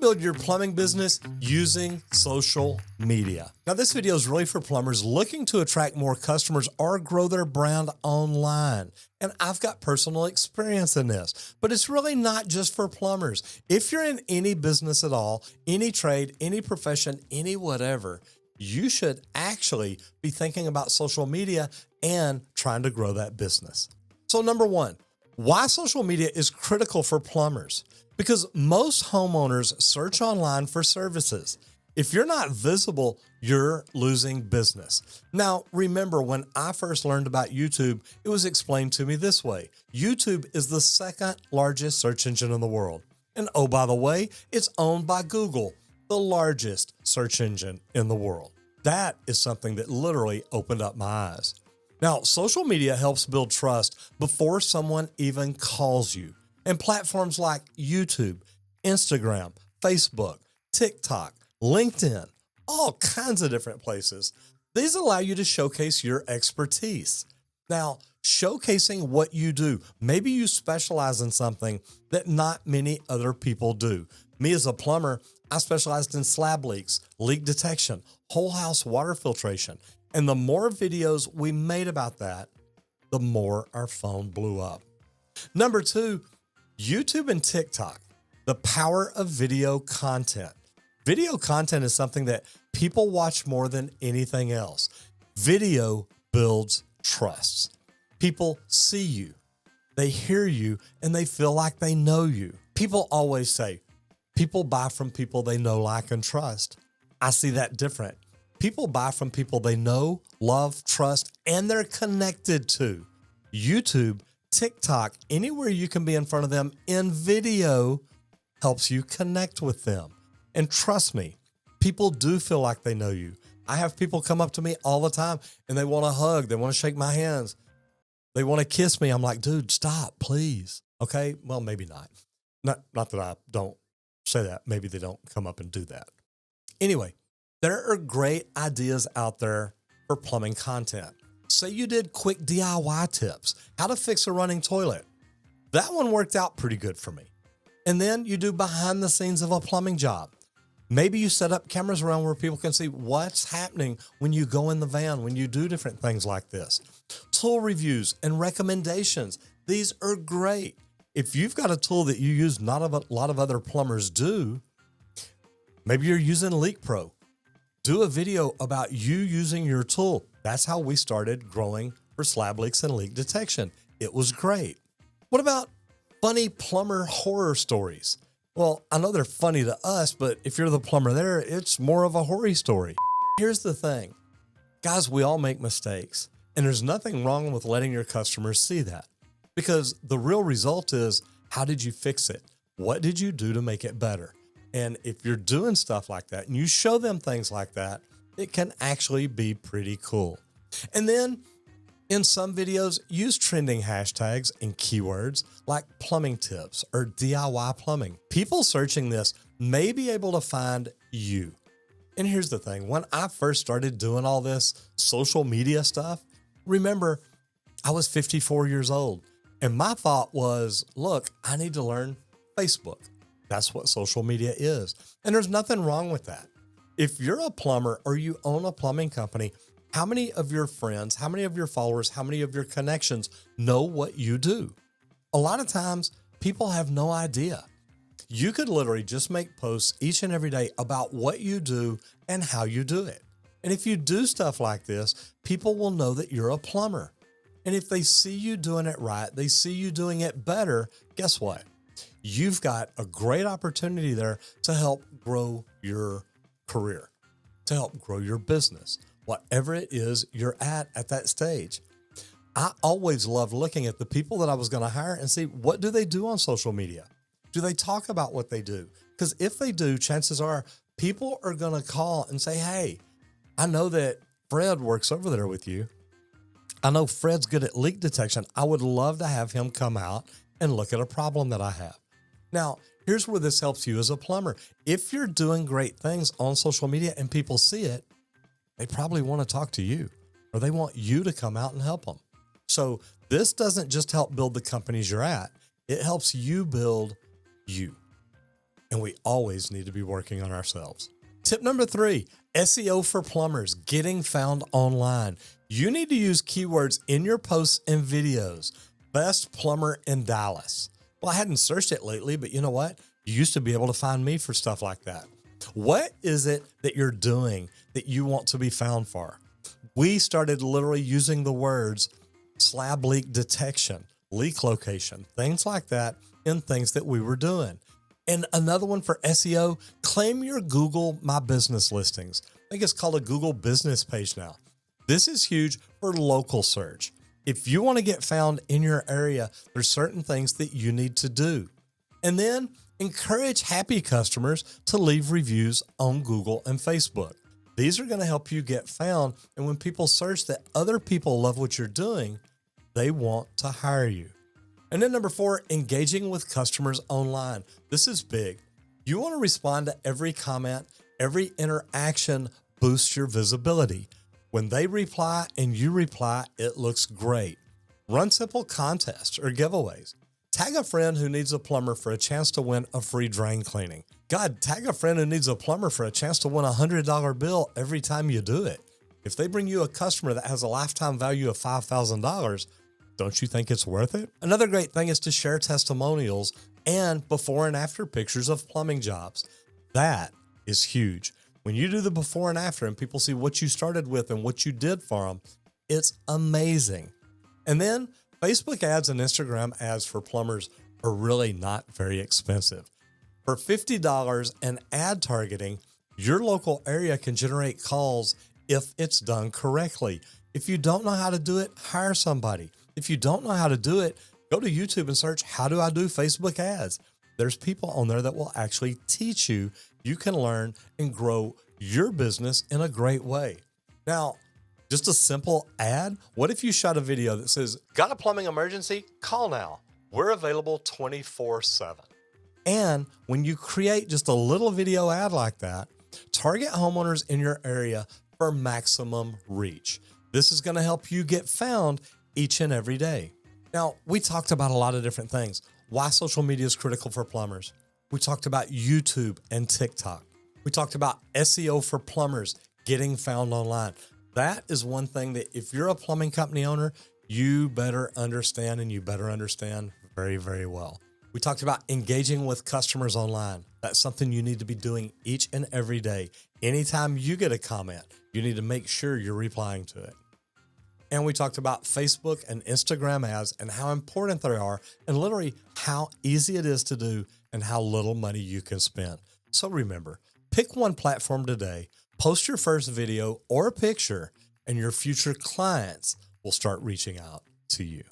build your plumbing business using social media. Now, this video is really for plumbers looking to attract more customers or grow their brand online. And I've got personal experience in this, but it's really not just for plumbers. If you're in any business at all, any trade, any profession, any whatever, you should actually be thinking about social media and trying to grow that business. So number one, why social media is critical for plumbers. Because most homeowners search online for services. If you're not visible, you're losing business. Now, remember, when I first learned about YouTube, it was explained to me this way. YouTube is the second largest search engine in the world. And oh, by the way, it's owned by Google, the largest search engine in the world. That is something that literally opened up my eyes. Now, social media helps build trust before someone even calls you. And platforms like YouTube, Instagram, Facebook, TikTok, LinkedIn, all kinds of different places. These allow you to showcase your expertise. Now, showcasing what you do. Maybe you specialize in something that not many other people do. Me as a plumber, I specialized in slab leaks, leak detection, whole house water filtration. And the more videos we made about that, the more our phone blew up. Number two, YouTube and TikTok, the power of video content. Video content is something that people watch more than anything else. Video builds trust. People see you, they hear you, and they feel like they know you. People always say, people buy from people they know, like, and trust. I see that different. People buy from people they know, love, trust, and they're connected to. YouTube, TikTok, anywhere you can be in front of them in video helps you connect with them. And trust me, people do feel like they know you. I have people come up to me all the time and they want to hug. They want to shake my hands. They want to kiss me. I'm like, dude, stop, please. Okay. Well, maybe not. Not that I don't say that. Maybe they don't come up and do that. Anyway, there are great ideas out there for plumbing content. Say you did quick DIY tips, how to fix a running toilet. That one worked out pretty good for me. And then you do behind the scenes of a plumbing job. Maybe you set up cameras around where people can see what's happening when you go in the van, when you do different things like this. Tool reviews and recommendations. These are great. If you've got a tool that you use not a lot of other plumbers do, maybe you're using Leak Pro. Do a video about you using your tool. That's how we started growing for slab leaks and leak detection. It was great. What about funny plumber horror stories? Well, I know they're funny to us, but if you're the plumber there, it's more of a horror story. Here's the thing. Guys, we all make mistakes, and there's nothing wrong with letting your customers see that, because the real result is, how did you fix it? What did you do to make it better? And if you're doing stuff like that and you show them things like that, it can actually be pretty cool. And then in some videos, use trending hashtags and keywords like plumbing tips or DIY plumbing. People searching this may be able to find you. And here's the thing. When I first started doing all this social media stuff, remember, I was 54 years old. And my thought was, look, I need to learn Facebook. That's what social media is. And there's nothing wrong with that. If you're a plumber or you own a plumbing company, how many of your friends, how many of your followers, how many of your connections know what you do? A lot of times people have no idea. You could literally just make posts each and every day about what you do and how you do it. And if you do stuff like this, people will know that you're a plumber. And if they see you doing it right, they see you doing it better, guess what? You've got a great opportunity there to help grow your career, to help grow your business, whatever it is you're at that stage. I always loved looking at the people that I was going to hire and see, what do they do on social media? Do they talk about what they do? Because if they do, chances are people are going to call and say, hey, I know that Fred works over there with you. I know Fred's good at leak detection. I would love to have him come out and look at a problem that I have. Now, here's where this helps you as a plumber. If you're doing great things on social media and people see it, they probably want to talk to you, or they want you to come out and help them. So this doesn't just help build the companies you're at. It helps you build you. and we always need to be working on ourselves. Tip number 3, SEO for plumbers, getting found online. You need to use keywords in your posts and videos. Best plumber in Dallas. Well, I hadn't searched it lately, but you know what? You used to be able to find me for stuff like that. What is it that you're doing that you want to be found for? We started literally using the words slab leak detection, leak location, things like that in things that we were doing. And another one for SEO, claim your Google My Business listings. I think it's called a Google business page now. This is huge for local search. If you want to get found in your area, there's certain things that you need to do. And then encourage happy customers to leave reviews on Google and Facebook. These are going to help you get found. And when people search that other people love what you're doing, they want to hire you. And then number 4, engaging with customers online. This is big. You want to respond to every comment, every interaction boosts your visibility. When they reply and you reply, it looks great. Run simple contests or giveaways. Tag a friend who needs a plumber for a chance to win a free drain cleaning. God, tag a friend who needs a plumber for a chance to win a $100 bill every time you do it. If they bring you a customer that has a lifetime value of $5,000, don't you think it's worth it? Another great thing is to share testimonials and before and after pictures of plumbing jobs. That is huge. When you do the before and after and people see what you started with and what you did for them, it's amazing. And then Facebook ads and Instagram ads for plumbers are really not very expensive. For $50 and ad targeting, your local area can generate calls if it's done correctly. If you don't know how to do it, hire somebody. If you don't know how to do it, go to YouTube and search, how do I do Facebook ads? There's people on there that will actually teach you. You can learn and grow your business in a great way. Now, just a simple ad. What if you shot a video that says, got a plumbing emergency? Call now. We're available 24/7. And when you create just a little video ad like that, target homeowners in your area for maximum reach. This is going to help you get found each and every day. Now, we talked about a lot of different things. Why social media is critical for plumbers. We talked about YouTube and TikTok. We talked about SEO for plumbers, getting found online. That is one thing that if you're a plumbing company owner, you better understand, and you better understand very, very well. We talked about engaging with customers online. That's something you need to be doing each and every day. Anytime you get a comment, you need to make sure you're replying to it. And we talked about Facebook and Instagram ads and how important they are and literally how easy it is to do and how little money you can spend. So remember, pick one platform today, post your first video or picture, and your future clients will start reaching out to you.